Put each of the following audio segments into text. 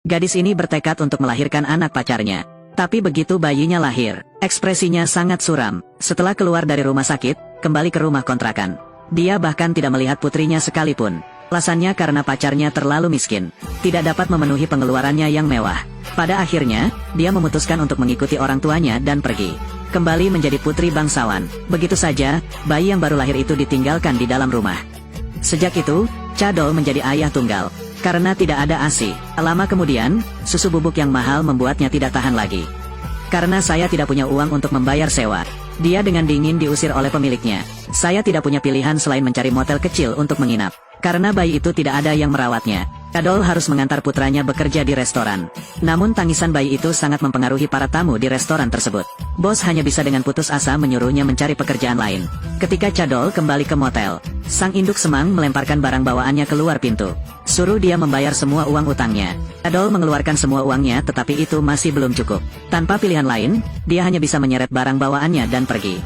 Gadis ini bertekad untuk melahirkan anak pacarnya. Tapi begitu bayinya lahir, ekspresinya sangat suram. Setelah keluar dari rumah sakit, kembali ke rumah kontrakan. Dia bahkan tidak melihat putrinya sekalipun. Alasannya karena pacarnya terlalu miskin, tidak dapat memenuhi pengeluarannya yang mewah. Pada akhirnya, dia memutuskan untuk mengikuti orang tuanya dan pergi. Kembali menjadi putri bangsawan. Begitu saja, bayi yang baru lahir itu ditinggalkan di dalam rumah. Sejak itu, Cadol menjadi ayah tunggal. Karena tidak ada ASI, lama kemudian, susu bubuk yang mahal membuatnya tidak tahan lagi. Karena saya tidak punya uang untuk membayar sewa, dia dengan dingin diusir oleh pemiliknya. Saya tidak punya pilihan selain mencari motel kecil untuk menginap. Karena bayi itu tidak ada yang merawatnya, Cadol harus mengantar putranya bekerja di restoran. Namun tangisan bayi itu sangat mempengaruhi para tamu di restoran tersebut. Bos hanya bisa dengan putus asa menyuruhnya mencari pekerjaan lain. Ketika Cadol kembali ke motel, sang induk semang melemparkan barang bawaannya keluar pintu. Suruh dia membayar semua uang utangnya. Cadol mengeluarkan semua uangnya tetapi itu masih belum cukup. Tanpa pilihan lain, dia hanya bisa menyeret barang bawaannya dan pergi.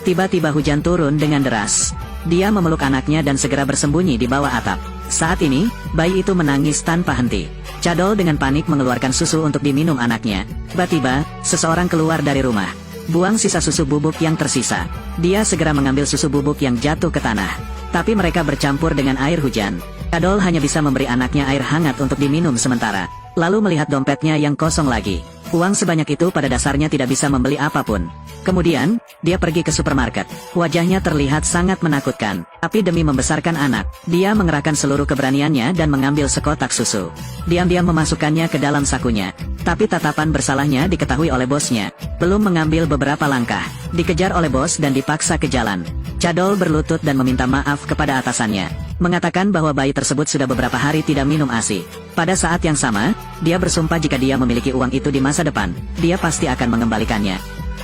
Tiba-tiba hujan turun dengan deras. Dia memeluk anaknya dan segera bersembunyi di bawah atap. Saat ini, bayi itu menangis tanpa henti. Cadol dengan panik mengeluarkan susu untuk diminum anaknya. Tiba-tiba, seseorang keluar dari rumah. Buang sisa susu bubuk yang tersisa. Dia segera mengambil susu bubuk yang jatuh ke tanah. Tapi mereka bercampur dengan air hujan. Cadol hanya bisa memberi anaknya air hangat untuk diminum sementara. Lalu melihat dompetnya yang kosong lagi. Uang sebanyak itu pada dasarnya tidak bisa membeli apapun. Kemudian, dia pergi ke supermarket. Wajahnya terlihat sangat menakutkan. Tapi demi membesarkan anak, dia mengerahkan seluruh keberaniannya dan mengambil sekotak susu. Diam-diam memasukkannya ke dalam sakunya. Tapi tatapan bersalahnya diketahui oleh bosnya. Belum mengambil beberapa langkah, dikejar oleh bos dan dipaksa ke jalan. Cadol berlutut dan meminta maaf kepada atasannya. Mengatakan bahwa bayi tersebut sudah beberapa hari tidak minum ASI. Pada saat yang sama, dia bersumpah jika dia memiliki uang itu di masa depan, dia pasti akan mengembalikannya.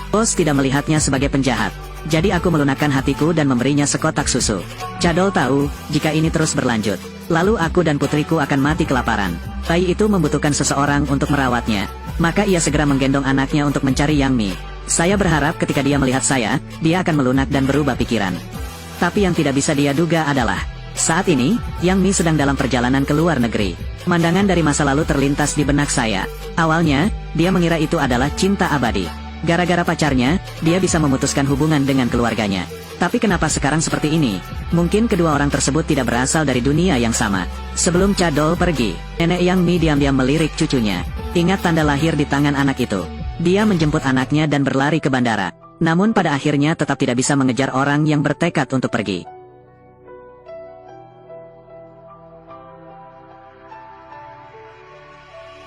Bos tidak melihatnya sebagai penjahat. Jadi aku melunakkan hatiku dan memberinya sekotak susu. Cadol tahu, jika ini terus berlanjut, lalu aku dan putriku akan mati kelaparan. Bayi itu membutuhkan seseorang untuk merawatnya. Maka ia segera menggendong anaknya untuk mencari Yang Mi. Saya berharap ketika dia melihat saya, dia akan melunak dan berubah pikiran. Tapi yang tidak bisa dia duga adalah, saat ini, Yang Mi sedang dalam perjalanan ke luar negeri. Pemandangan dari masa lalu terlintas di benak saya. Awalnya, dia mengira itu adalah cinta abadi. Gara-gara pacarnya, dia bisa memutuskan hubungan dengan keluarganya. Tapi kenapa sekarang seperti ini? Mungkin kedua orang tersebut tidak berasal dari dunia yang sama. Sebelum Cadol pergi, nenek Yang Mi diam-diam melirik cucunya. Ingat tanda lahir di tangan anak itu. Dia menjemput anaknya dan berlari ke bandara. Namun pada akhirnya tetap tidak bisa mengejar orang yang bertekad untuk pergi.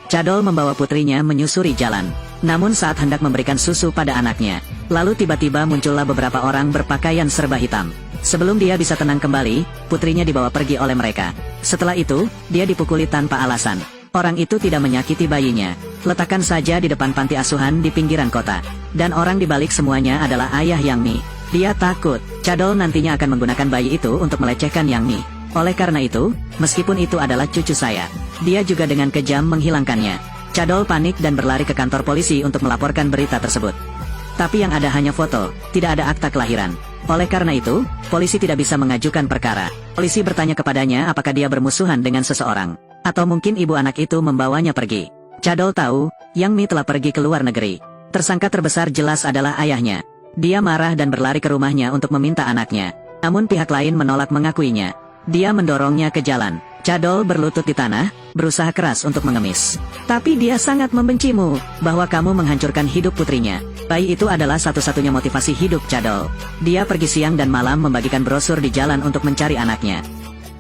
Cadol membawa putrinya menyusuri jalan. Namun saat hendak memberikan susu pada anaknya, lalu tiba-tiba muncullah beberapa orang berpakaian serba hitam. Sebelum dia bisa tenang kembali, putrinya dibawa pergi oleh mereka. Setelah itu, dia dipukuli tanpa alasan. Orang itu tidak menyakiti bayinya. Letakkan saja di depan panti asuhan di pinggiran kota. Dan orang di balik semuanya adalah ayah Yang Mi. Dia takut, Cadol nantinya akan menggunakan bayi itu untuk melecehkan Yang Mi. Oleh karena itu, meskipun itu adalah cucu saya, dia juga dengan kejam menghilangkannya. Cadol panik dan berlari ke kantor polisi untuk melaporkan berita tersebut. Tapi yang ada hanya foto, tidak ada akta kelahiran. Oleh karena itu, polisi tidak bisa mengajukan perkara. Polisi bertanya kepadanya apakah dia bermusuhan dengan seseorang. Atau mungkin ibu anak itu membawanya pergi. Cadol tahu, Yang Mi telah pergi ke luar negeri. Tersangka terbesar jelas adalah ayahnya. Dia marah dan berlari ke rumahnya untuk meminta anaknya. Namun pihak lain menolak mengakuinya. Dia mendorongnya ke jalan. Cadol berlutut di tanah, berusaha keras untuk mengemis. Tapi dia sangat membencimu, bahwa kamu menghancurkan hidup putrinya. Bayi itu adalah satu-satunya motivasi hidup Cadol. Dia pergi siang dan malam membagikan brosur di jalan untuk mencari anaknya.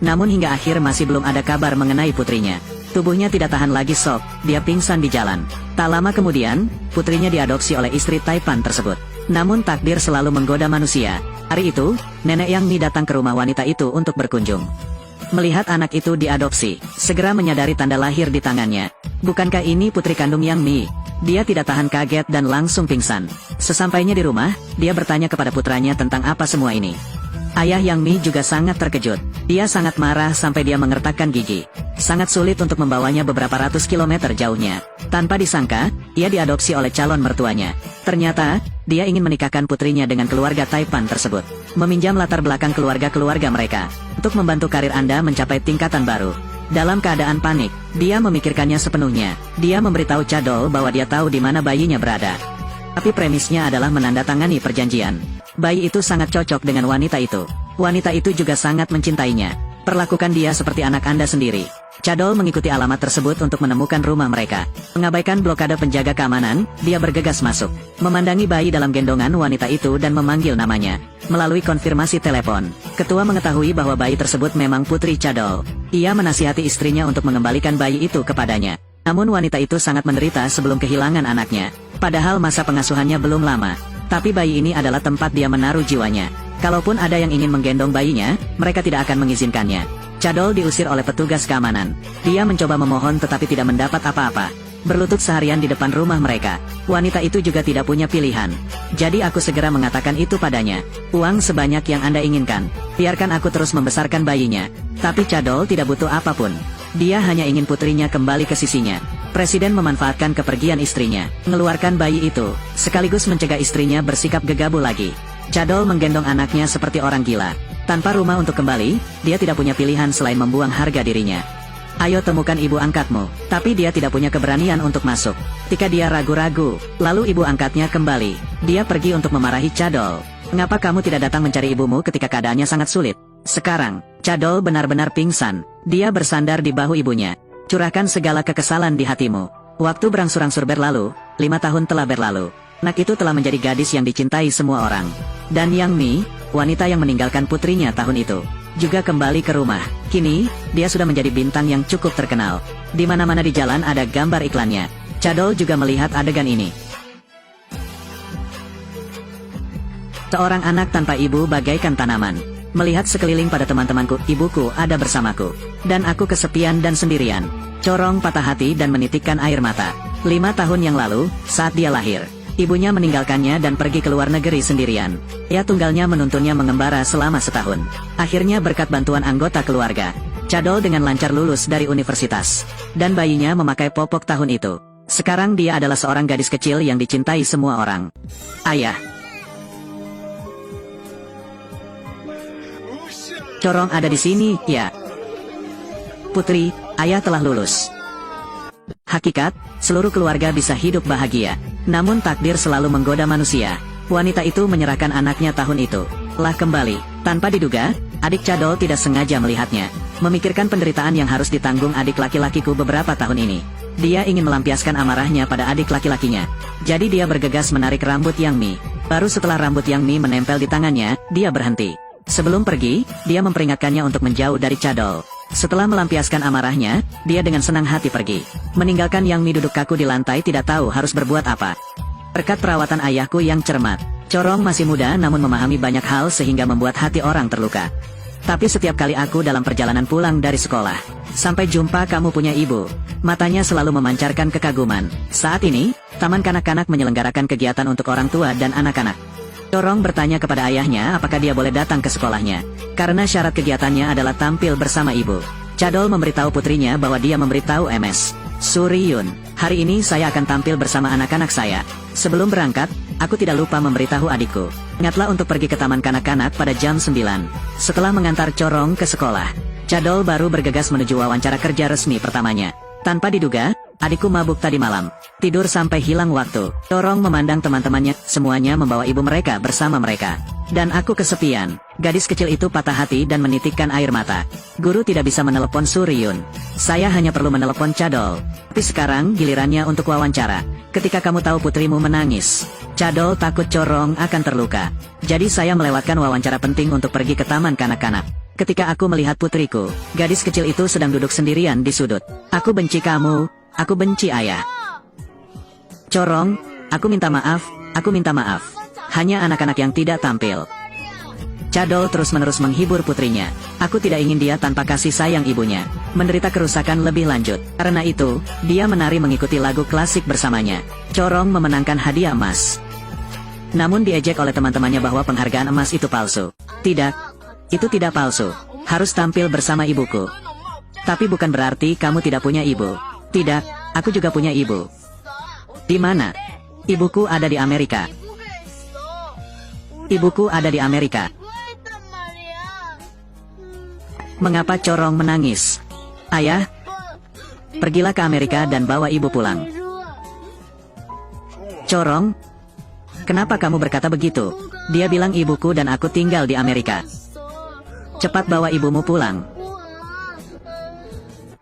Namun hingga akhir masih belum ada kabar mengenai putrinya. Tubuhnya tidak tahan lagi shock, dia pingsan di jalan. Tak lama kemudian, putrinya diadopsi oleh istri Taipan tersebut. Namun takdir selalu menggoda manusia. Hari itu, nenek Yang Mi datang ke rumah wanita itu untuk berkunjung. Melihat anak itu diadopsi, segera menyadari tanda lahir di tangannya. Bukankah ini putri kandung Yang Mi? Dia tidak tahan kaget dan langsung pingsan. Sesampainya di rumah, dia bertanya kepada putranya tentang apa semua ini. Ayah Yang Mi juga sangat terkejut. Dia sangat marah sampai dia mengertakkan gigi. Sangat sulit untuk membawanya beberapa ratus kilometer jauhnya. Tanpa disangka, ia diadopsi oleh calon mertuanya. Ternyata, dia ingin menikahkan putrinya dengan keluarga Taipan tersebut. Meminjam latar belakang keluarga-keluarga mereka untuk membantu karir Anda mencapai tingkatan baru. Dalam keadaan panik, dia memikirkannya sepenuhnya. Dia memberitahu Cadol bahwa dia tahu di mana bayinya berada. Tapi premisnya adalah menandatangani perjanjian. Bayi itu sangat cocok dengan wanita itu. Wanita itu juga sangat mencintainya. Perlakukan dia seperti anak Anda sendiri. Cadol mengikuti alamat tersebut untuk menemukan rumah mereka. Mengabaikan blokade penjaga keamanan, dia bergegas masuk. Memandangi bayi dalam gendongan wanita itu dan memanggil namanya. Melalui konfirmasi telepon, ketua mengetahui bahwa bayi tersebut memang putri Cadol. Ia menasihati istrinya untuk mengembalikan bayi itu kepadanya. Namun wanita itu sangat menderita sebelum kehilangan anaknya. Padahal masa pengasuhannya belum lama. Tapi bayi ini adalah tempat dia menaruh jiwanya. Kalaupun ada yang ingin menggendong bayinya, mereka tidak akan mengizinkannya. Cadol diusir oleh petugas keamanan. Dia mencoba memohon tetapi tidak mendapat apa-apa. Berlutut seharian di depan rumah mereka. Wanita itu juga tidak punya pilihan. Jadi aku segera mengatakan itu padanya. Uang sebanyak yang Anda inginkan. Biarkan aku terus membesarkan bayinya. Tapi Cadol tidak butuh apapun. Dia hanya ingin putrinya kembali ke sisinya. Presiden memanfaatkan kepergian istrinya, mengeluarkan bayi itu, sekaligus mencegah istrinya bersikap gegabah lagi. Cadol menggendong anaknya seperti orang gila. Tanpa rumah untuk kembali, dia tidak punya pilihan selain membuang harga dirinya. Ayo temukan ibu angkatmu, tapi dia tidak punya keberanian untuk masuk. Ketika dia ragu-ragu, lalu ibu angkatnya kembali. Dia pergi untuk memarahi Cadol. Mengapa kamu tidak datang mencari ibumu ketika keadaannya sangat sulit? Sekarang, Cadol benar-benar pingsan. Dia bersandar di bahu ibunya. Curahkan segala kekesalan di hatimu. Waktu berangsur-angsur berlalu, 5 tahun telah berlalu. Anak itu telah menjadi gadis yang dicintai semua orang. Dan Yang Mi, wanita yang meninggalkan putrinya tahun itu, juga kembali ke rumah. Kini, dia sudah menjadi bintang yang cukup terkenal. Di mana-mana di jalan ada gambar iklannya. Cadol juga melihat adegan ini. Seorang anak tanpa ibu bagaikan tanaman. Melihat sekeliling pada teman-temanku, ibuku ada bersamaku. Dan aku kesepian dan sendirian. Corong patah hati dan menitikkan air mata. 5 tahun yang lalu, saat dia lahir, ibunya meninggalkannya dan pergi ke luar negeri sendirian. Ayah tunggalnya menuntunnya mengembara selama setahun. Akhirnya berkat bantuan anggota keluarga, Cadol dengan lancar lulus dari universitas. Dan bayinya memakai popok tahun itu. Sekarang dia adalah seorang gadis kecil yang dicintai semua orang. Ayah. Corong ada di sini, ya. Putri, ayah telah lulus. Hakikat, seluruh keluarga bisa hidup bahagia. Namun takdir selalu menggoda manusia. Wanita itu menyerahkan anaknya tahun itu. Lah kembali, tanpa diduga, adik Cadol tidak sengaja melihatnya. Memikirkan penderitaan yang harus ditanggung adik laki-lakiku beberapa tahun ini. Dia ingin melampiaskan amarahnya pada adik laki-lakinya. Jadi dia bergegas menarik rambut Yang Mi. Baru setelah rambut Yang Mi menempel di tangannya, dia berhenti. Sebelum pergi, dia memperingatkannya untuk menjauh dari Cadol. Setelah melampiaskan amarahnya, dia dengan senang hati pergi. Meninggalkan Yang Mi duduk kaku di lantai tidak tahu harus berbuat apa. Berkat perawatan ayahku yang cermat, Corong masih muda namun memahami banyak hal sehingga membuat hati orang terluka. Tapi setiap kali aku dalam perjalanan pulang dari sekolah, sampai jumpa kamu punya ibu, matanya selalu memancarkan kekaguman. Saat ini, Taman Kanak-kanak menyelenggarakan kegiatan untuk orang tua dan anak-anak. Corong bertanya kepada ayahnya apakah dia boleh datang ke sekolahnya. Karena syarat kegiatannya adalah tampil bersama ibu. Cadol memberitahu putrinya bahwa dia memberitahu MS Suriyun, hari ini saya akan tampil bersama anak-anak saya. Sebelum berangkat, aku tidak lupa memberitahu adikku. Ingatlah untuk pergi ke Taman Kanak-kanak pada jam 9. Setelah mengantar Corong ke sekolah, Cadol baru bergegas menuju wawancara kerja resmi pertamanya. Tanpa diduga, adikku mabuk tadi malam. Tidur sampai hilang waktu. Corong memandang teman-temannya, semuanya membawa ibu mereka bersama mereka. Dan aku kesepian. Gadis kecil itu patah hati dan menitikkan air mata. Guru tidak bisa menelepon Suriyun. Saya hanya perlu menelepon Cadol. Tapi sekarang gilirannya untuk wawancara. Ketika kamu tahu putrimu menangis, Cadol takut Corong akan terluka. Jadi saya melewatkan wawancara penting untuk pergi ke Taman Kanak-kanak. Ketika aku melihat putriku, gadis kecil itu sedang duduk sendirian di sudut. Aku benci kamu, aku benci ayah. Corong, aku minta maaf, aku minta maaf. Hanya anak-anak yang tidak tampil. Cadol terus-menerus menghibur putrinya. Aku tidak ingin dia tanpa kasih sayang ibunya menderita kerusakan lebih lanjut. Karena itu, dia menari mengikuti lagu klasik bersamanya. Corong memenangkan hadiah emas. Namun diejek oleh teman-temannya bahwa penghargaan emas itu palsu. Tidak, itu tidak palsu. Harus tampil bersama ibuku. Tapi bukan berarti kamu tidak punya ibu. Tidak, aku juga punya ibu. Di mana? Ibuku ada di Amerika. Ibuku ada di Amerika. Mengapa Corong menangis? Ayah, pergilah ke Amerika dan bawa ibu pulang. Corong, kenapa kamu berkata begitu? Dia bilang ibuku dan aku tinggal di Amerika. Cepat bawa ibumu pulang.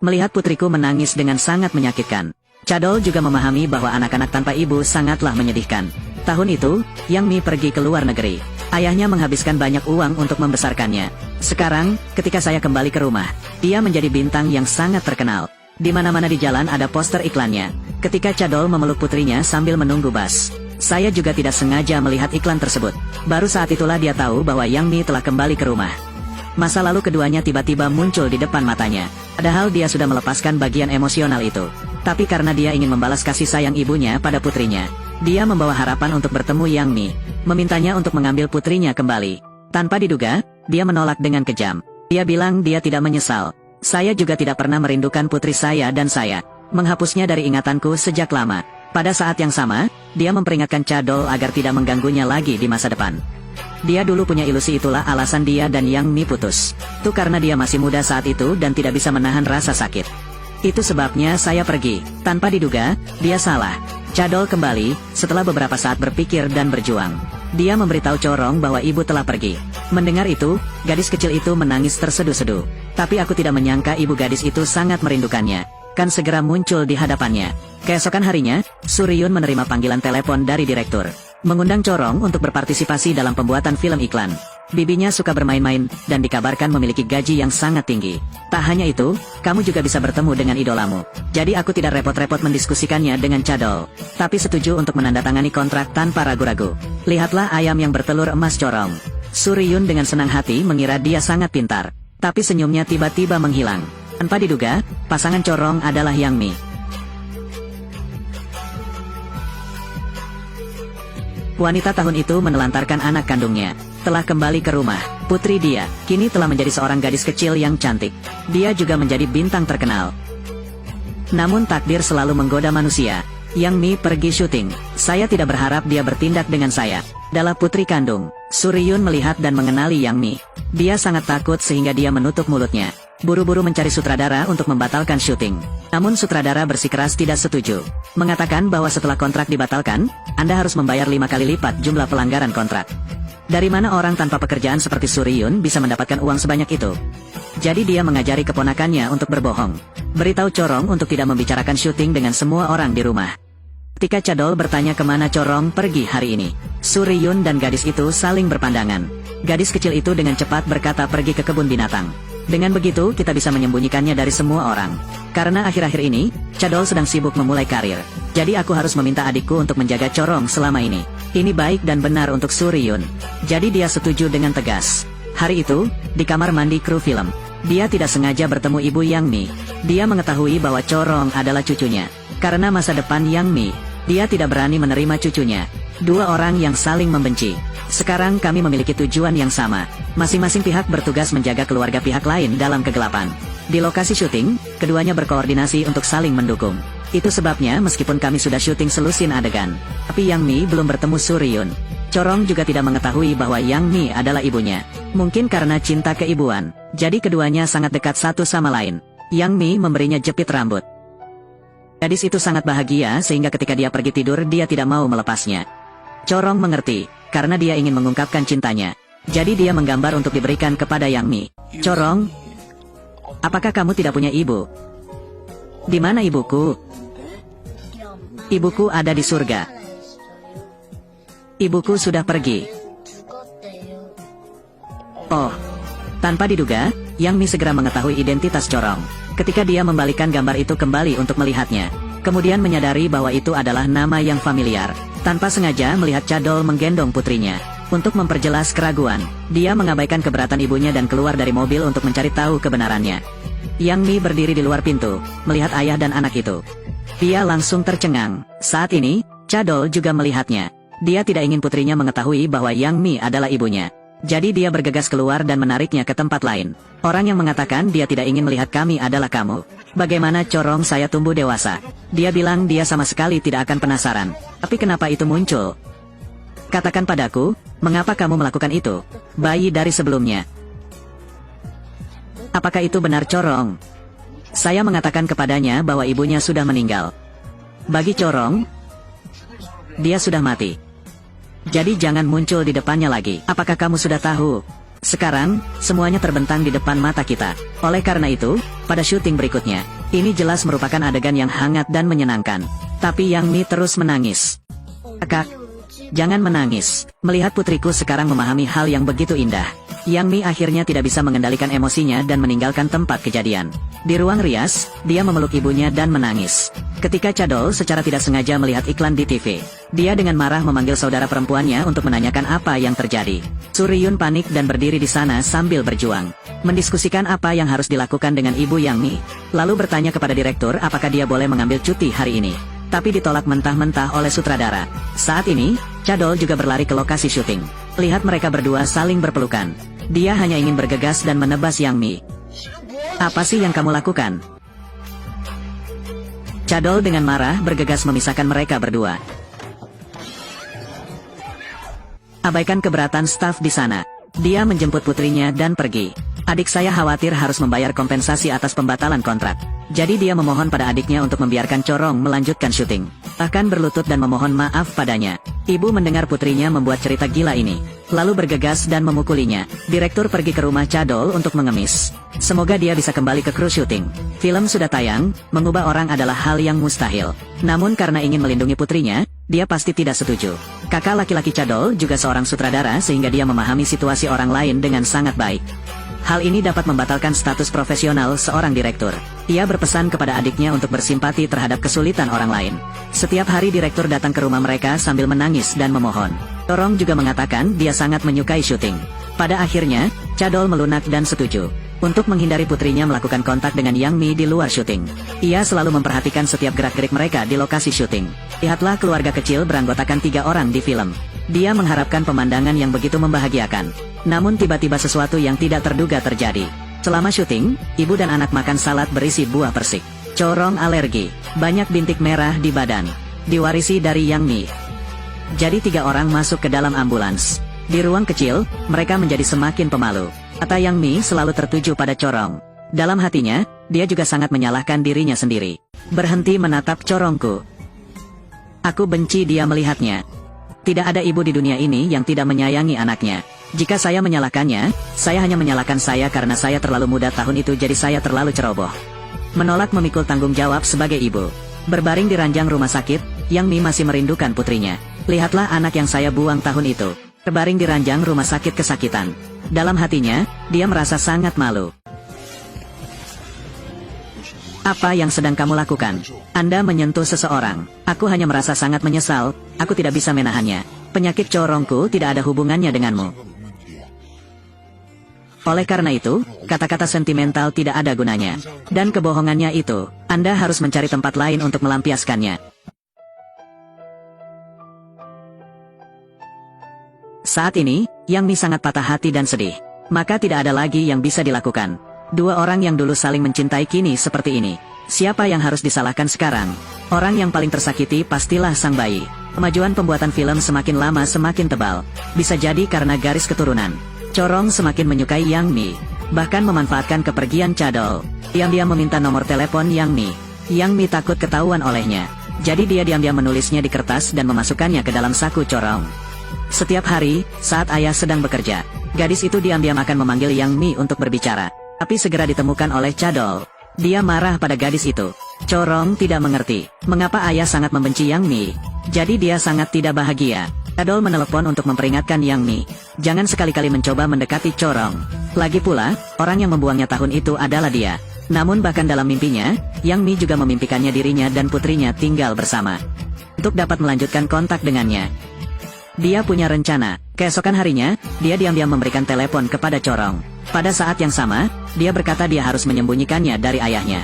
Melihat putriku menangis dengan sangat menyakitkan, Cadol juga memahami bahwa anak-anak tanpa ibu sangatlah menyedihkan. Tahun itu, Yang Mi pergi ke luar negeri. Ayahnya menghabiskan banyak uang untuk membesarkannya. Sekarang, ketika saya kembali ke rumah, dia menjadi bintang yang sangat terkenal. Di mana-mana di jalan ada poster iklannya. Ketika Cadol memeluk putrinya sambil menunggu bus, saya juga tidak sengaja melihat iklan tersebut. Baru saat itulah dia tahu bahwa Yang Mi telah kembali ke rumah. Masa lalu keduanya tiba-tiba muncul di depan matanya. Padahal dia sudah melepaskan bagian emosional itu. Tapi karena dia ingin membalas kasih sayang ibunya pada putrinya, dia membawa harapan untuk bertemu Yang Mi, memintanya untuk mengambil putrinya kembali. Tanpa diduga, dia menolak dengan kejam. Dia bilang dia tidak menyesal. Saya juga tidak pernah merindukan putri saya dan saya menghapusnya dari ingatanku sejak lama. Pada saat yang sama, dia memperingatkan Cadol agar tidak mengganggunya lagi di masa depan. Dia dulu punya ilusi, itulah alasan dia dan Yang Mi putus. Itu karena dia masih muda saat itu dan tidak bisa menahan rasa sakit. Itu sebabnya saya pergi. Tanpa diduga, dia salah. Cadol kembali, setelah beberapa saat berpikir dan berjuang. Dia memberitahu Corong bahwa ibu telah pergi. Mendengar itu, gadis kecil itu menangis terseduh-seduh. Tapi aku tidak menyangka ibu gadis itu sangat merindukannya. Kan segera muncul di hadapannya. Keesokan harinya, Suryun menerima panggilan telepon dari direktur, mengundang Corong untuk berpartisipasi dalam pembuatan film iklan. Bibinya suka bermain-main, dan dikabarkan memiliki gaji yang sangat tinggi. Tak hanya itu, kamu juga bisa bertemu dengan idolamu. Jadi aku tidak repot-repot mendiskusikannya dengan Cadol, tapi setuju untuk menandatangani kontrak tanpa ragu-ragu. Lihatlah ayam yang bertelur emas, Corong. Suryun dengan senang hati mengira dia sangat pintar, tapi senyumnya tiba-tiba menghilang. Tanpa diduga, pasangan Corong adalah Yang Mi. Wanita tahun itu menelantarkan anak kandungnya. Telah kembali ke rumah. Putri dia, kini telah menjadi seorang gadis kecil yang cantik. Dia juga menjadi bintang terkenal. Namun takdir selalu menggoda manusia. Yang Mi pergi syuting. Saya tidak berharap dia bertindak dengan saya. Adalah putri kandung. Suryun melihat dan mengenali Yang Mi. Dia sangat takut sehingga dia menutup mulutnya. Buru-buru mencari sutradara untuk membatalkan syuting. Namun sutradara bersikeras tidak setuju. Mengatakan bahwa setelah kontrak dibatalkan, Anda harus membayar 5 kali lipat jumlah pelanggaran kontrak. Dari mana orang tanpa pekerjaan seperti Suryun bisa mendapatkan uang sebanyak itu? Jadi dia mengajari keponakannya untuk berbohong. Beritahu Corong untuk tidak membicarakan syuting dengan semua orang di rumah. Ketika Cadol bertanya kemana Corong pergi hari ini, Suryun dan gadis itu saling berpandangan. Gadis kecil itu dengan cepat berkata pergi ke kebun binatang. Dengan begitu kita bisa menyembunyikannya dari semua orang. Karena akhir-akhir ini, Cadol sedang sibuk memulai karir. Jadi aku harus meminta adikku untuk menjaga Corong selama ini. Ini baik dan benar untuk Suryun. Jadi dia setuju dengan tegas. Hari itu, di kamar mandi kru film, dia tidak sengaja bertemu ibu Yang Mi. Dia mengetahui bahwa Corong adalah cucunya. Karena masa depan Yang Mi, dia tidak berani menerima cucunya. Dua orang yang saling membenci. Sekarang kami memiliki tujuan yang sama. Masing-masing pihak bertugas menjaga keluarga pihak lain dalam kegelapan. Di lokasi syuting, keduanya berkoordinasi untuk saling mendukung. Itu sebabnya meskipun kami sudah syuting selusin adegan, tapi Yang Mi belum bertemu Suryun. Corong juga tidak mengetahui bahwa Yang Mi adalah ibunya. Mungkin karena cinta keibuan, jadi keduanya sangat dekat satu sama lain. Yang Mi memberinya jepit rambut. Gadis itu sangat bahagia sehingga ketika dia pergi tidur dia tidak mau melepasnya. Corong mengerti, karena dia ingin mengungkapkan cintanya. Jadi dia menggambar untuk diberikan kepada Yang Mi. Corong, apakah kamu tidak punya ibu? Di mana ibuku? Ibuku ada di surga. Ibuku sudah pergi. Oh, tanpa diduga, Yang Mi segera mengetahui identitas Corong. Ketika dia membalikkan gambar itu kembali untuk melihatnya, kemudian menyadari bahwa itu adalah nama yang familiar. Tanpa sengaja melihat Cadol menggendong putrinya. Untuk memperjelas keraguan, dia mengabaikan keberatan ibunya dan keluar dari mobil untuk mencari tahu kebenarannya. Yang Mi berdiri di luar pintu, melihat ayah dan anak itu. Dia langsung tercengang. Saat ini, Cadol juga melihatnya. Dia tidak ingin putrinya mengetahui bahwa Yang Mi adalah ibunya. Jadi dia bergegas keluar dan menariknya ke tempat lain. Orang yang mengatakan dia tidak ingin melihat kami adalah kamu. Bagaimana Corong saya tumbuh dewasa? Dia bilang dia sama sekali tidak akan penasaran. Tapi kenapa itu muncul? Katakan padaku, mengapa kamu melakukan itu? Bayi dari sebelumnya. Apakah itu benar Corong? Saya mengatakan kepadanya bahwa ibunya sudah meninggal. Bagi Corong, dia sudah mati. Jadi jangan muncul di depannya lagi. Apakah kamu sudah tahu? Sekarang, semuanya terbentang di depan mata kita. Oleh karena itu, pada syuting berikutnya, ini jelas merupakan adegan yang hangat dan menyenangkan. Tapi Yang Mi terus menangis. Kakak, jangan menangis. Melihat putriku sekarang memahami hal yang begitu indah. Yang Mi akhirnya tidak bisa mengendalikan emosinya dan meninggalkan tempat kejadian. Di ruang rias, dia memeluk ibunya dan menangis. Ketika Cadol secara tidak sengaja melihat iklan di TV, dia dengan marah memanggil saudara perempuannya untuk menanyakan apa yang terjadi. Suryun panik dan berdiri di sana sambil berjuang, mendiskusikan apa yang harus dilakukan dengan ibu Yang Mi. Lalu bertanya kepada direktur apakah dia boleh mengambil cuti hari ini. Tapi ditolak mentah-mentah oleh sutradara. Saat ini, Cadol juga berlari ke lokasi syuting. Lihat mereka berdua saling berpelukan. Dia hanya ingin bergegas dan menebas Yang Mi. Apa sih yang kamu lakukan? Cadol dengan marah bergegas memisahkan mereka berdua. Abaikan keberatan staf di sana. Dia menjemput putrinya dan pergi. Adik saya khawatir harus membayar kompensasi atas pembatalan kontrak. Jadi dia memohon pada adiknya untuk membiarkan Corong melanjutkan syuting. Bahkan berlutut dan memohon maaf padanya. Ibu mendengar putrinya membuat cerita gila ini, lalu bergegas dan memukulinya. Direktur pergi ke rumah Cadol untuk mengemis. Semoga dia bisa kembali ke kru syuting. Film sudah tayang, mengubah orang adalah hal yang mustahil. Namun karena ingin melindungi putrinya, dia pasti tidak setuju. Kakak laki-laki Cadol juga seorang sutradara sehingga dia memahami situasi orang lain dengan sangat baik. Hal ini dapat membatalkan status profesional seorang direktur. Ia berpesan kepada adiknya untuk bersimpati terhadap kesulitan orang lain. Setiap hari direktur datang ke rumah mereka sambil menangis dan memohon. Corong juga mengatakan dia sangat menyukai syuting. Pada akhirnya, Cadol melunak dan setuju untuk menghindari putrinya melakukan kontak dengan Yang Mi di luar syuting. Ia selalu memperhatikan setiap gerak-gerik mereka di lokasi syuting. Lihatlah keluarga kecil beranggotakan 3 orang di film. Dia mengharapkan pemandangan yang begitu membahagiakan. Namun tiba-tiba sesuatu yang tidak terduga terjadi. Selama syuting, ibu dan anak makan salad berisi buah persik. Corong alergi, banyak bintik merah di badan. Diwarisi dari Yang Mi. Jadi 3 orang masuk ke dalam ambulans. Di ruang kecil, mereka menjadi semakin pemalu. Mata Yang Mi selalu tertuju pada Corong. Dalam hatinya, dia juga sangat menyalahkan dirinya sendiri. Berhenti menatap Corongku. Aku benci dia melihatnya. Tidak ada ibu di dunia ini yang tidak menyayangi anaknya. Jika saya menyalahkannya, saya hanya menyalahkan saya karena saya terlalu muda tahun itu jadi saya terlalu ceroboh. Menolak memikul tanggung jawab sebagai ibu. Berbaring di ranjang rumah sakit, Yang Mi masih merindukan putrinya. Lihatlah anak yang saya buang tahun itu. Berbaring di ranjang rumah sakit kesakitan. Dalam hatinya, dia merasa sangat malu. Apa yang sedang kamu lakukan? Anda menyentuh seseorang. Aku hanya merasa sangat menyesal, aku tidak bisa menahannya. Penyakit corongku tidak ada hubungannya denganmu. Oleh karena itu, kata-kata sentimental tidak ada gunanya. Dan kebohongannya itu, Anda harus mencari tempat lain untuk melampiaskannya. Saat ini, Yang Mi sangat patah hati dan sedih. Maka tidak ada lagi yang bisa dilakukan. 2 orang yang dulu saling mencintai kini seperti ini. Siapa yang harus disalahkan sekarang? Orang yang paling tersakiti pastilah sang bayi. Kemajuan pembuatan film semakin lama semakin tebal. Bisa jadi karena garis keturunan. Corong semakin menyukai Yang Mi. Bahkan memanfaatkan kepergian Cadol. Diam-diam meminta nomor telepon Yang Mi. Yang Mi takut ketahuan olehnya. Jadi dia diam-diam menulisnya di kertas dan memasukkannya ke dalam saku Corong. Setiap hari, saat ayah sedang bekerja, gadis itu diam-diam akan memanggil Yang Mi untuk berbicara. Tapi segera ditemukan oleh Cadol. Dia marah pada gadis itu. Corong tidak mengerti mengapa ayah sangat membenci Yang Mi. Jadi dia sangat tidak bahagia. Cadol menelepon untuk memperingatkan Yang Mi. Jangan sekali-kali mencoba mendekati Corong. Lagi pula, orang yang membuangnya tahun itu adalah dia. Namun bahkan dalam mimpinya, Yang Mi juga memimpikannya dirinya dan putrinya tinggal bersama. Untuk dapat melanjutkan kontak dengannya. Dia punya rencana. Keesokan harinya, dia diam-diam memberikan telepon kepada Corong. Pada saat yang sama, dia berkata dia harus menyembunyikannya dari ayahnya.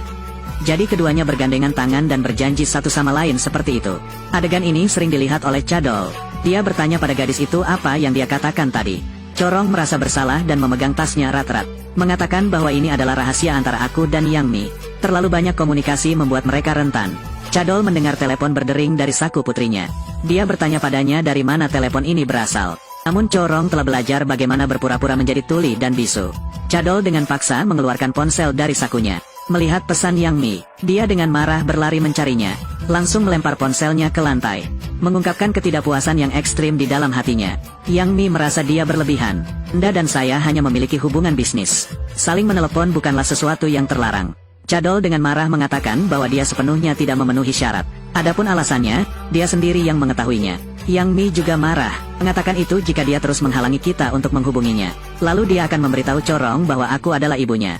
Jadi keduanya bergandengan tangan dan berjanji satu sama lain seperti itu. Adegan ini sering dilihat oleh Cadol. Dia bertanya pada gadis itu apa yang dia katakan tadi. Corong merasa bersalah dan memegang tasnya erat-erat. Mengatakan bahwa ini adalah rahasia antara aku dan Yang Mi. Terlalu banyak komunikasi membuat mereka rentan. Cadol mendengar telepon berdering dari saku putrinya. Dia bertanya padanya dari mana telepon ini berasal. Namun Corong telah belajar bagaimana berpura-pura menjadi tuli dan bisu. Cadol dengan paksa mengeluarkan ponsel dari sakunya. Melihat pesan Yang Mi, dia dengan marah berlari mencarinya, langsung melempar ponselnya ke lantai, mengungkapkan ketidakpuasan yang ekstrim di dalam hatinya. Yang Mi merasa dia berlebihan. Anda dan saya hanya memiliki hubungan bisnis. Saling menelepon bukanlah sesuatu yang terlarang. Cadol dengan marah mengatakan bahwa dia sepenuhnya tidak memenuhi syarat. Adapun alasannya, dia sendiri yang mengetahuinya. Yang Mi juga marah, mengatakan itu jika dia terus menghalangi kita untuk menghubunginya. Lalu dia akan memberitahu Corong bahwa aku adalah ibunya.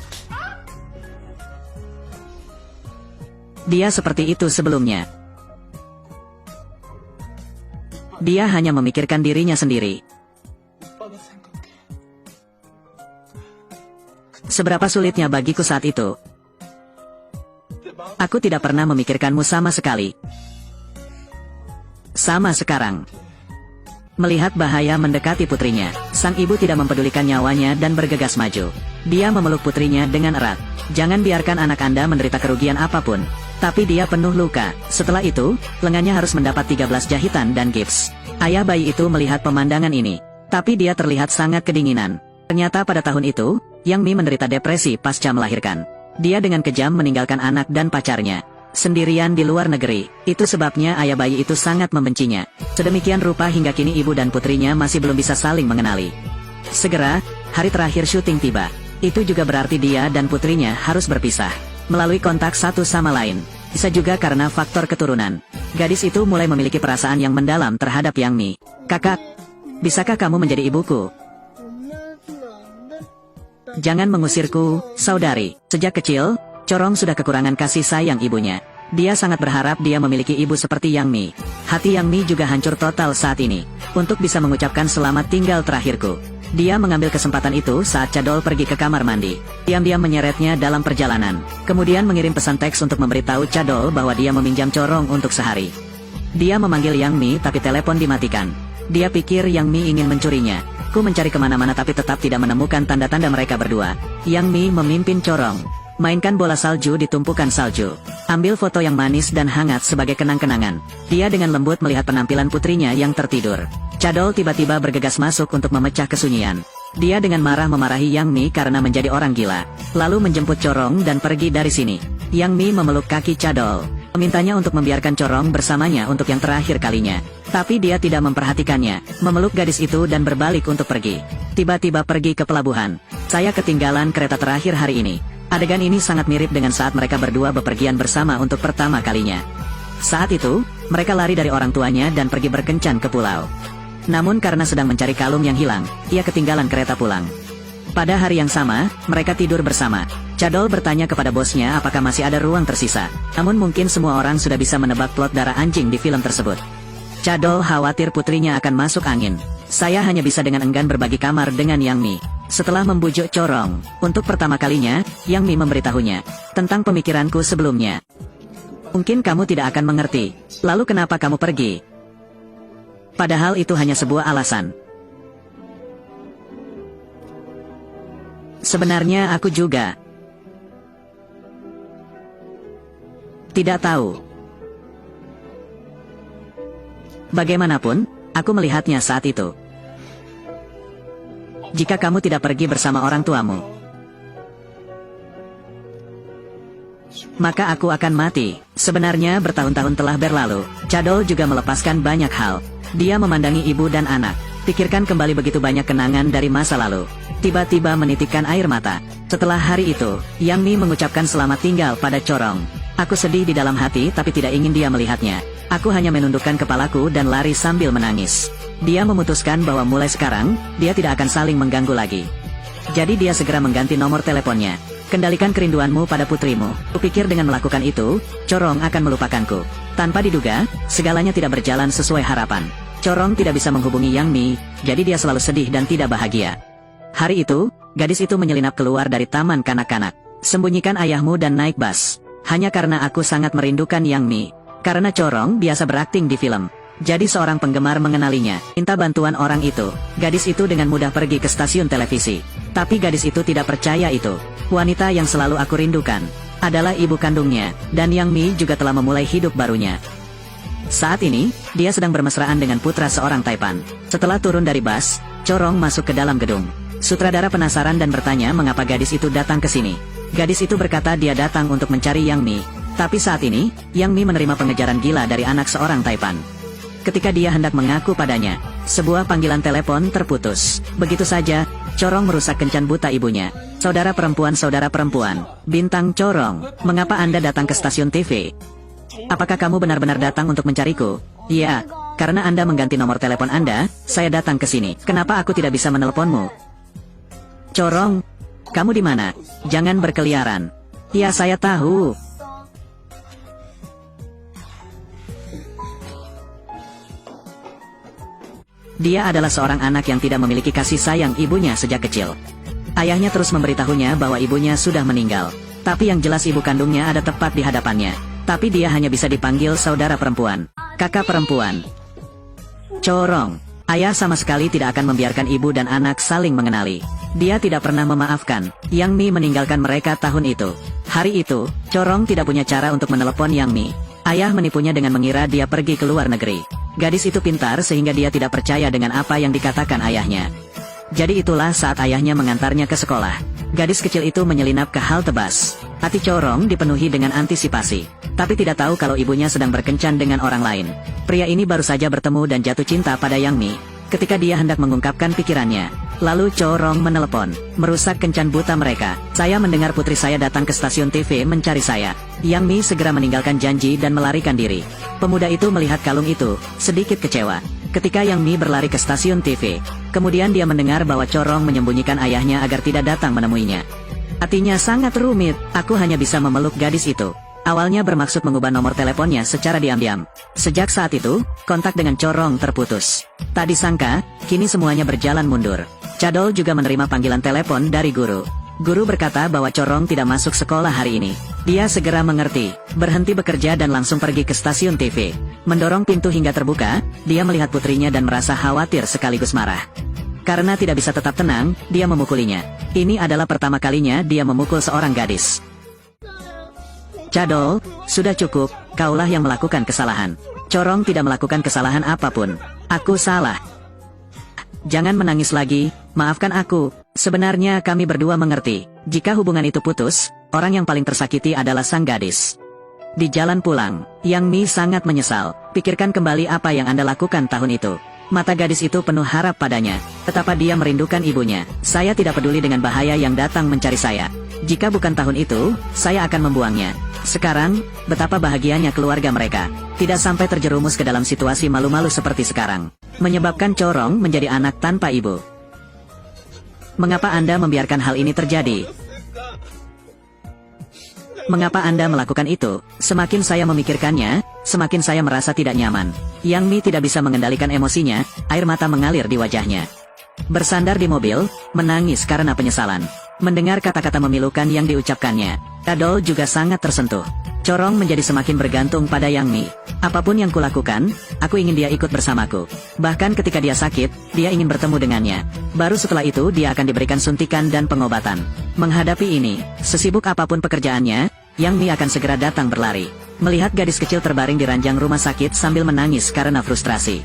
Dia seperti itu sebelumnya. Dia hanya memikirkan dirinya sendiri. Seberapa sulitnya bagiku saat itu. Aku tidak pernah memikirkanmu sama sekali. Sama sekarang. Melihat bahaya mendekati putrinya, sang ibu tidak mempedulikan nyawanya dan bergegas maju. Dia memeluk putrinya dengan erat. Jangan biarkan anak Anda menderita kerugian apapun. Tapi dia penuh luka. Setelah itu, lengannya harus mendapat 13 jahitan dan gips. Ayah bayi itu melihat pemandangan ini. Tapi dia terlihat sangat kedinginan. Ternyata pada tahun itu, Yang Mi menderita depresi pasca melahirkan. Dia dengan kejam meninggalkan anak dan pacarnya sendirian di luar negeri. Itu sebabnya ayah bayi itu sangat membencinya. Sedemikian rupa hingga kini ibu dan putrinya masih belum bisa saling mengenali. Segera, hari terakhir syuting tiba. Itu juga berarti dia dan putrinya harus berpisah. Melalui kontak satu sama lain. Bisa juga karena faktor keturunan. Gadis itu mulai memiliki perasaan yang mendalam terhadap Yang Mi. Kakak, bisakah kamu menjadi ibuku? Jangan mengusirku, saudari. Sejak kecil, Corong sudah kekurangan kasih sayang ibunya. Dia sangat berharap dia memiliki ibu seperti Yang Mi. Hati Yang Mi juga hancur total saat ini. Untuk bisa mengucapkan selamat tinggal terakhirku. Dia mengambil kesempatan itu saat Cadol pergi ke kamar mandi. Diam-diam menyeretnya dalam perjalanan. Kemudian mengirim pesan teks untuk memberitahu Cadol bahwa dia meminjam Corong untuk sehari. Dia memanggil Yang Mi tapi telepon dimatikan. Dia pikir Yang Mi ingin mencurinya. Ku mencari kemana-mana tapi tetap tidak menemukan tanda-tanda mereka berdua. Yang Mi memimpin Corong. Mainkan bola salju di tumpukan salju. Ambil foto yang manis dan hangat sebagai kenang-kenangan. Dia dengan lembut melihat penampilan putrinya yang tertidur. Cadol tiba-tiba bergegas masuk untuk memecah kesunyian. Dia dengan marah memarahi Yang Mi karena menjadi orang gila. Lalu menjemput Corong dan pergi dari sini. Yang Mi memeluk kaki Cadol. Memintanya untuk membiarkan Corong bersamanya untuk yang terakhir kalinya. Tapi dia tidak memperhatikannya. Memeluk gadis itu dan berbalik untuk pergi. Tiba-tiba pergi ke pelabuhan. Saya ketinggalan kereta terakhir hari ini. Adegan ini sangat mirip dengan saat mereka berdua bepergian bersama untuk pertama kalinya. Saat itu, mereka lari dari orang tuanya dan pergi berkencan ke pulau. Namun karena sedang mencari kalung yang hilang, ia ketinggalan kereta pulang. Pada hari yang sama, mereka tidur bersama. Cadol bertanya kepada bosnya apakah masih ada ruang tersisa. Namun mungkin semua orang sudah bisa menebak plot darah anjing di film tersebut. Cadol khawatir putrinya akan masuk angin. Saya hanya bisa dengan enggan berbagi kamar dengan Yang Mi. Setelah membujuk Corong, untuk pertama kalinya, Yang Mi memberitahunya tentang pemikiranku sebelumnya. Mungkin kamu tidak akan mengerti. Lalu kenapa kamu pergi? Padahal itu hanya sebuah alasan. Sebenarnya aku juga tidak tahu. Bagaimanapun, aku melihatnya saat itu. Jika kamu tidak pergi bersama orang tuamu, maka aku akan mati. Sebenarnya bertahun-tahun telah berlalu. Cadol juga melepaskan banyak hal. Dia memandangi ibu dan anak. Pikirkan kembali begitu banyak kenangan dari masa lalu. Tiba-tiba menitikkan air mata. Setelah hari itu, Yang Mi mengucapkan selamat tinggal pada Corong. Aku sedih di dalam hati tapi tidak ingin dia melihatnya. Aku hanya menundukkan kepalaku dan lari sambil menangis. Dia memutuskan bahwa mulai sekarang, dia tidak akan saling mengganggu lagi. Jadi dia segera mengganti nomor teleponnya. Kendalikan kerinduanmu pada putrimu. Kupikir dengan melakukan itu, Corong akan melupakanku. Tanpa diduga, segalanya tidak berjalan sesuai harapan. Corong tidak bisa menghubungi Yang Mi, jadi dia selalu sedih dan tidak bahagia. Hari itu, gadis itu menyelinap keluar dari taman kanak-kanak. Sembunyikan ayahmu dan naik bus. Hanya karena aku sangat merindukan Yang Mi. Karena Corong biasa berakting di film. Jadi seorang penggemar mengenalinya, minta bantuan orang itu. Gadis itu dengan mudah pergi ke stasiun televisi. Tapi gadis itu tidak percaya itu. Wanita yang selalu aku rindukan adalah ibu kandungnya, dan Yang Mi juga telah memulai hidup barunya. Saat ini, dia sedang bermesraan dengan putra seorang Taipan. Setelah turun dari bus, Corong masuk ke dalam gedung. Sutradara penasaran dan bertanya mengapa gadis itu datang ke sini. Gadis itu berkata dia datang untuk mencari Yang Mi. Tapi saat ini, Yang Mi menerima pengejaran gila dari anak seorang Taipan. Ketika dia hendak mengaku padanya, sebuah panggilan telepon terputus. Begitu saja, Corong merusak kencan buta ibunya. Saudara perempuan, Bintang Corong, mengapa Anda datang ke stasiun TV? Apakah kamu benar-benar datang untuk mencariku? Iya, karena Anda mengganti nomor telepon Anda, saya datang ke sini. Kenapa aku tidak bisa menelponmu? Corong, kamu di mana? Jangan berkeliaran. Ya, saya tahu. Dia adalah seorang anak yang tidak memiliki kasih sayang ibunya sejak kecil. Ayahnya terus memberitahunya bahwa ibunya sudah meninggal. Tapi yang jelas ibu kandungnya ada tepat di hadapannya. Tapi dia hanya bisa dipanggil saudara perempuan, kakak perempuan. Corong, ayah sama sekali tidak akan membiarkan ibu dan anak saling mengenali. Dia tidak pernah memaafkan. Yang Mi meninggalkan mereka tahun itu. Hari itu, Corong tidak punya cara untuk menelepon Yang Mi. Ayah menipunya dengan mengira dia pergi ke luar negeri. Gadis itu pintar sehingga dia tidak percaya dengan apa yang dikatakan ayahnya. Jadi itulah saat ayahnya mengantarnya ke sekolah. Gadis kecil itu menyelinap ke hal tebas. Hati Corong dipenuhi dengan antisipasi. Tapi tidak tahu kalau ibunya sedang berkencan dengan orang lain. Pria ini baru saja bertemu dan jatuh cinta pada Yang Mi. Ketika dia hendak mengungkapkan pikirannya, lalu Corong menelepon, merusak kencan buta mereka. Saya mendengar putri saya datang ke stasiun TV mencari saya. Yang Mi segera meninggalkan janji dan melarikan diri. Pemuda itu melihat kalung itu, sedikit kecewa. Ketika Yang Mi berlari ke stasiun TV, kemudian dia mendengar bahwa Corong menyembunyikan ayahnya agar tidak datang menemuinya. Hatinya sangat rumit, aku hanya bisa memeluk gadis itu. Awalnya bermaksud mengubah nomor teleponnya secara diam-diam. Sejak saat itu, kontak dengan Corong terputus. Tak disangka, kini semuanya berjalan mundur. Cadol juga menerima panggilan telepon dari guru. Guru berkata bahwa Corong tidak masuk sekolah hari ini. Dia segera mengerti, berhenti bekerja dan langsung pergi ke stasiun TV. Mendorong pintu hingga terbuka, dia melihat putrinya dan merasa khawatir sekaligus marah. Karena tidak bisa tetap tenang, dia memukulinya. Ini adalah pertama kalinya dia memukul seorang gadis. Cadol, sudah cukup, kaulah yang melakukan kesalahan. Corong tidak melakukan kesalahan apapun. Aku salah. Jangan menangis lagi, maafkan aku. Sebenarnya kami berdua mengerti. Jika hubungan itu putus, orang yang paling tersakiti adalah sang gadis. Di jalan pulang, Yang Mi sangat menyesal. Pikirkan kembali apa yang Anda lakukan tahun itu. Mata gadis itu penuh harap padanya. Betapa dia merindukan ibunya. Saya tidak peduli dengan bahaya yang datang mencari saya. Jika bukan tahun itu, saya akan membuangnya. Sekarang, betapa bahagianya keluarga mereka. Tidak sampai terjerumus ke dalam situasi malu-malu seperti sekarang. Menyebabkan Corong menjadi anak tanpa ibu. Mengapa Anda membiarkan hal ini terjadi? Mengapa Anda melakukan itu? Semakin saya memikirkannya, semakin saya merasa tidak nyaman. Yang Mi tidak bisa mengendalikan emosinya, air mata mengalir di wajahnya. Bersandar di mobil, menangis karena penyesalan. Mendengar kata-kata memilukan yang diucapkannya, Cadol juga sangat tersentuh. Corong menjadi semakin bergantung pada Yang Mi. Apapun yang kulakukan, aku ingin dia ikut bersamaku. Bahkan ketika dia sakit, dia ingin bertemu dengannya. Baru setelah itu dia akan diberikan suntikan dan pengobatan. Menghadapi ini, sesibuk apapun pekerjaannya, Yang Mi akan segera datang berlari. Melihat gadis kecil terbaring di ranjang rumah sakit sambil menangis karena frustrasi.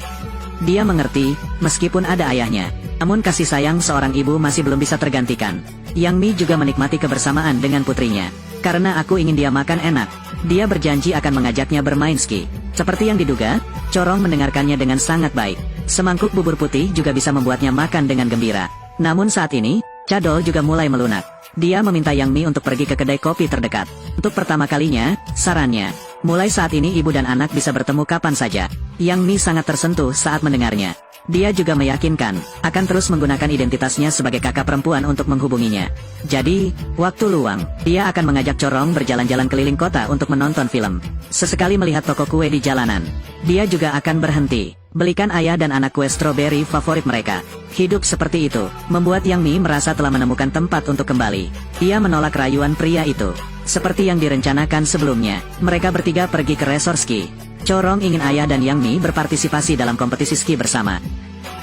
Dia mengerti, meskipun ada ayahnya, namun kasih sayang seorang ibu masih belum bisa tergantikan. Yang Mi juga menikmati kebersamaan dengan putrinya. Karena aku ingin dia makan enak, dia berjanji akan mengajaknya bermain ski. Seperti yang diduga, Corong mendengarkannya dengan sangat baik. Semangkuk bubur putih juga bisa membuatnya makan dengan gembira. Namun saat ini, Cadol juga mulai melunak. Dia meminta Yang Mi untuk pergi ke kedai kopi terdekat. Untuk pertama kalinya, sarannya, mulai saat ini ibu dan anak bisa bertemu kapan saja. Yang Mi sangat tersentuh saat mendengarnya. Dia juga meyakinkan, akan terus menggunakan identitasnya sebagai kakak perempuan untuk menghubunginya. Jadi, waktu luang, dia akan mengajak Corong berjalan-jalan keliling kota untuk menonton film. Sesekali melihat toko kue di jalanan. Dia juga akan berhenti, belikan ayah dan anak kue stroberi favorit mereka. Hidup seperti itu, membuat Yang Mi merasa telah menemukan tempat untuk kembali. Ia menolak rayuan pria itu. Seperti yang direncanakan sebelumnya, mereka bertiga pergi ke resort ski. Corong ingin ayah dan Yang Mi berpartisipasi dalam kompetisi ski bersama.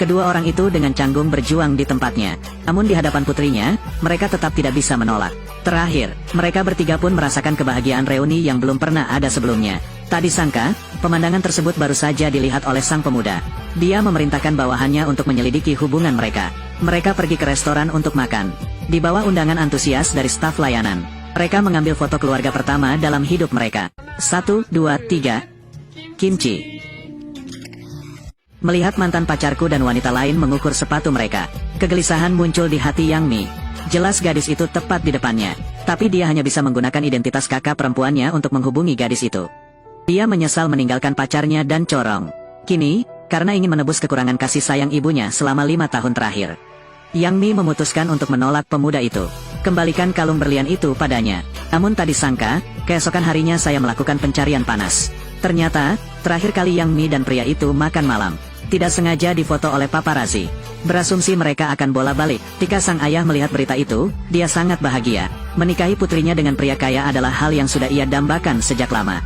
Kedua orang itu dengan canggung berjuang di tempatnya. Namun di hadapan putrinya, mereka tetap tidak bisa menolak. Terakhir, mereka bertiga pun merasakan kebahagiaan reuni yang belum pernah ada sebelumnya. Tak disangka, pemandangan tersebut baru saja dilihat oleh sang pemuda. Dia memerintahkan bawahannya untuk menyelidiki hubungan mereka. Mereka pergi ke restoran untuk makan. Di bawah undangan antusias dari staf layanan. Mereka mengambil foto keluarga pertama dalam hidup mereka. 1, 2, 3. Kimchi. Melihat mantan pacarku dan wanita lain mengukur sepatu mereka, kegelisahan muncul di hati Yang Mi. Jelas gadis itu tepat di depannya, tapi dia hanya bisa menggunakan identitas kakak perempuannya untuk menghubungi gadis itu. Dia menyesal meninggalkan pacarnya dan corong. Kini, karena ingin menebus kekurangan kasih sayang ibunya selama 5 tahun terakhir, Yang Mi memutuskan untuk menolak pemuda itu. Kembalikan kalung berlian itu padanya. Namun tak disangka, keesokan harinya saya melakukan pencarian panas. Ternyata, terakhir kali Yang Mi dan pria itu makan malam. Tidak sengaja difoto oleh paparazzi. Berasumsi mereka akan bola balik. Ketika sang ayah melihat berita itu, dia sangat bahagia. Menikahi putrinya dengan pria kaya adalah hal yang sudah ia dambakan sejak lama.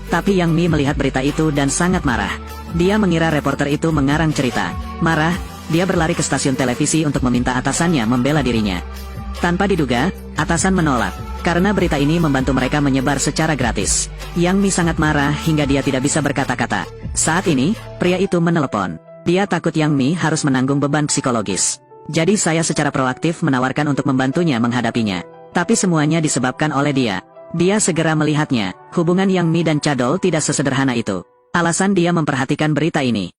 Tapi Yang Mi melihat berita itu dan sangat marah. Dia mengira reporter itu mengarang cerita. Marah, dia berlari ke stasiun televisi untuk meminta atasannya membela dirinya. Tanpa diduga, atasan menolak, karena berita ini membantu mereka menyebar secara gratis. Yang Mi sangat marah hingga dia tidak bisa berkata-kata. Saat ini, pria itu menelepon. Dia takut Yang Mi harus menanggung beban psikologis. Jadi saya secara proaktif menawarkan untuk membantunya menghadapinya. Tapi semuanya disebabkan oleh dia. Dia segera melihatnya. Hubungan Yang Mi dan Cadol tidak sesederhana itu. Alasan dia memperhatikan berita ini.